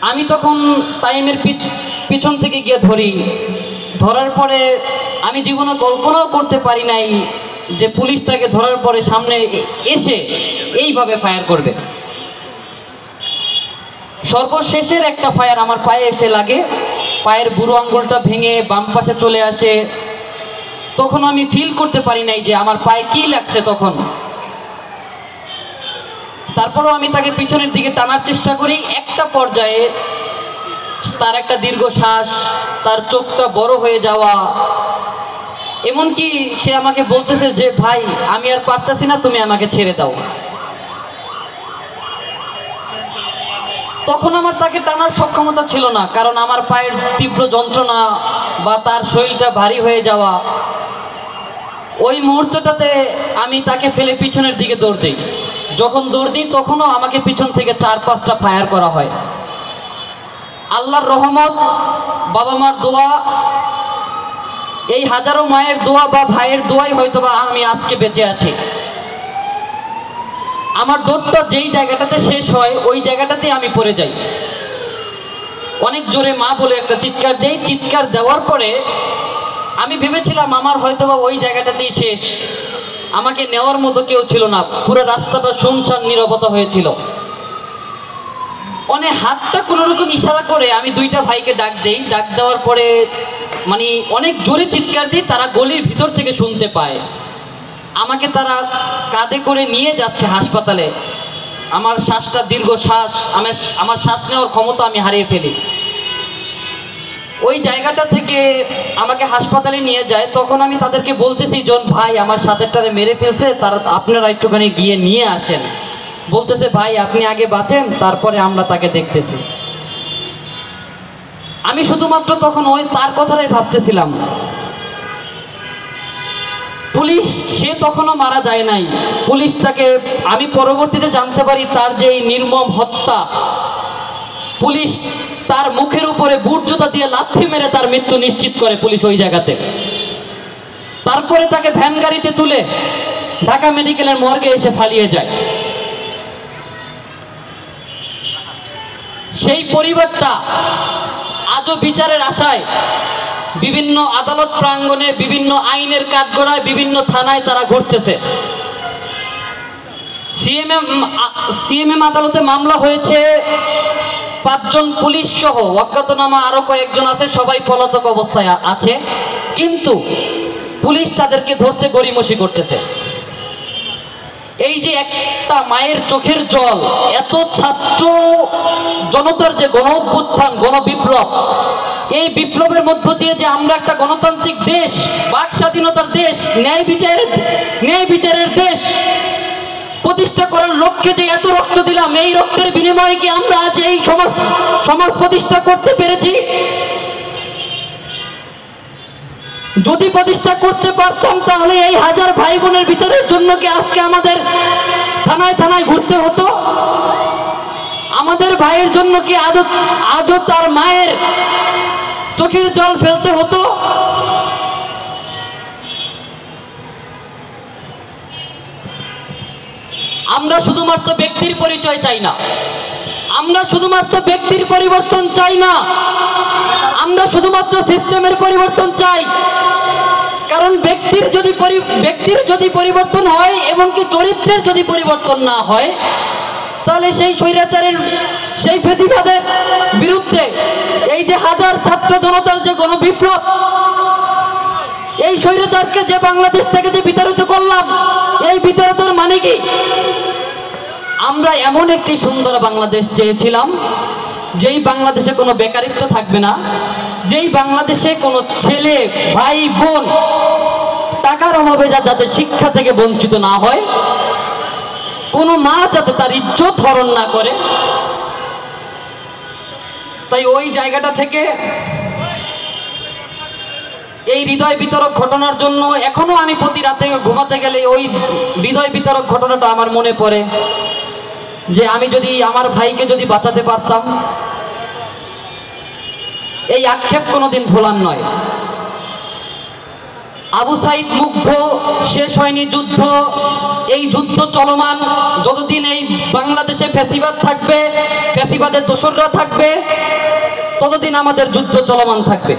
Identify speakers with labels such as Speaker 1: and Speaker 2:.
Speaker 1: আমি তখন টাইমের পিছন থেকে গিয়ে ধরার পরে আমি জীবনে কল্পনাও করতে পারি নাই যে পুলিশ তাকে ধরার পরে সামনে এসে এইভাবে ফায়ার করবে। সর্বশেষের একটা ফায়ার আমার পায়ে এসে লাগে, পায়ের বুড়ো আঙ্গুলটা ভেঙে বাম পাশে চলে আসে। তখন আমি ফিল করতে পারি নাই যে আমার পায়ে কি লাগছে তখন। তারপরও আমি তাকে পিছনের দিকে টানার চেষ্টা করি। একটা পর্যায়ে তার একটা দীর্ঘশ্বাস, তার চোখটা বড় হয়ে যাওয়া, এমনকি সে আমাকে বলতেছে যে ভাই আমি আর পারতেছি না, তুমি আমাকে ছেড়ে দাও। তখন আমার তাকে টানার সক্ষমতা ছিল না, কারণ আমার পায়ের তীব্র যন্ত্রণা বা তার শরীরটা ভারী হয়ে যাওয়া। ওই মুহূর্তটাতে আমি তাকে ফেলে পিছনের দিকে দৌড় দিই। যখন দৌড় দিই তখনও আমাকে পিছন থেকে 4-5টা ফায়ার করা হয়। আল্লাহর রহমত, বাবা মার দোয়া, এই হাজারো মায়ের দোয়া বা ভাইয়ের দোয়াই হয়তোবা আমি আজকে বেঁচে আছি। আমার দৌড়টা যেই জায়গাটাতে শেষ হয় ওই জায়গাটাতে আমি পড়ে যাই। অনেক জোরে মা বলে একটা চিৎকার দেই। চিৎকার দেওয়ার পরে আমি ভেবেছিলাম আমার হয়তোবা ওই জায়গাটাতেই শেষ, আমাকে নেওয়ার মতো কেউ ছিল না। পুরো রাস্তাটা শুনশান নীরবতা হয়েছিল। অনেক হাতটা কোনো রকম ইশারা করে আমি 2টা ভাইকে ডাক দেই। ডাক দেওয়ার পরে মানে অনেক জোরে চিৎকার দিই, তারা গলির ভিতর থেকে শুনতে পায়। আমাকে তারা কাঁধে করে নিয়ে যাচ্ছে হাসপাতালে। আমার শ্বাসটা দীর্ঘ শ্বাস, আমার শ্বাস নেওয়ার ক্ষমতা আমি হারিয়ে ফেলি। ওই জায়গাটা থেকে আমাকে হাসপাতালে নিয়ে যায়। তখন আমি তাদেরকে বলতেছি, জন ভাই আমার সাথেরটারে মেরে ফেলছে, তারা আপনারা একটুখানি গিয়ে নিয়ে আসেন। বলতেছে ভাই আপনি আগে বাঁচেন, তারপরে আমরা তাকে দেখতেছি। আমি শুধুমাত্র তখন ওই তার কথাটাই ভাবতেছিলাম। পুলিশ সে তখনও মারা যায় নাই। পুলিশ তাকে, আমি পরবর্তীতে জানতে পারি তার যে নির্মম হত্যা, পুলিশ তার মুখের উপরে বুট জুতা দিয়ে লাথি মেরে তার মৃত্যু নিশ্চিত করে পুলিশ ওই জায়গাতে। তারপরে তাকে ভ্যান গাড়িতে তুলে ঢাকা মেডিকেলের মর্গে এসে ফালিয়ে যায়। সেই পরিবারটা আজও বিচারের আশায় বিভিন্ন আদালত প্রাঙ্গণে, বিভিন্ন আইনের কাঠগড়ায়, বিভিন্ন থানায় তারা ঘুরতেছে। সিএমএম আদালতে মামলা হয়েছে 5 জন পুলিশ সহ, অজ্ঞাতনামা আরো কয়েকজন আছে, সবাই পলাতক অবস্থায় আছে। কিন্তু পুলিশ তাদেরকে ধরতে গড়িমসি করতেছে। এই যে একটা মায়ের চোখের জল, এত ছাত্র জনতার যে গণ অভ্যুত্থান, গণবিপ্লব, এই বিপ্লবের মধ্য দিয়ে যে আমরা একটা গণতান্ত্রিক দেশ, বাক স্বাধীনতার দেশ, ন্যায় বিচারের দেশ প্রতিষ্ঠা করার লক্ষ্যে যে এত রক্ত দিলাম, এই রক্তের বিনিময়ে কি আমরা আজ এই সমাজ প্রতিষ্ঠা করতে পেরেছি? যদি প্রতিষ্ঠা করতে পারতাম তাহলে এই হাজার ভাই বোনের ভিতরের জন্য কি আজকে আমাদের থানায় থানায় ঘুরতে হতো? আমাদের ভাইয়ের জন্য কি আজও তার মায়ের চোখের জল ফেলতে হতো? আমরা শুধুমাত্র ব্যক্তির পরিচয় চাই না, আমরা শুধুমাত্র ব্যক্তির পরিবর্তন চাই না, আমরা শুধুমাত্র সিস্টেমের পরিবর্তন চাই। কারণ ব্যক্তির যদি পরিবর্তন হয় এবং কি চরিত্রের যদি পরিবর্তন না হয়, তাহলে সেই স্বৈরাচারের, সেই ফ্যাসিবাদের বিরুদ্ধে এই যে হাজার ছাত্র জনতার যে গণবিপ্লব, এই স্বৈরাচারকে যে বাংলাদেশ থেকে যে বিতাড়িত করলাম, এই বিতাড়িতর মানে কি? আমরা এমন একটি সুন্দর বাংলাদেশ চেয়েছিলাম, যেই বাংলাদেশে কোনো বেকারিত্ব থাকবে না, যেই বাংলাদেশে কোনো ছেলে ভাই বোন টাকার অভাবে যাতে শিক্ষা থেকে বঞ্চিত না হয়, কোনো মা যাতে তার ইজ্জত হরণ না করে। তাই ওই জায়গাটা থেকে এই হৃদয় বিতরক ঘটনার জন্য এখনো আমি প্রতি রাতে ঘুমাতে গেলে ওই হৃদয় বিতরক ঘটনাটা আমার মনে পড়ে, যে আমি যদি আমার ভাইকে যদি বাঁচাতে পারতাম। এই আক্ষেপ কোনোদিন ভোলার নয়। আবু সাইদ মুগ্ধ, শেষ হয়নি যুদ্ধ, এই যুদ্ধ চলমান। যতদিন এই বাংলাদেশে ফ্যাসিবাদ থাকবে, ফ্যাসিবাদের দোসররা থাকবে, ততদিন আমাদের যুদ্ধ চলমান থাকবে।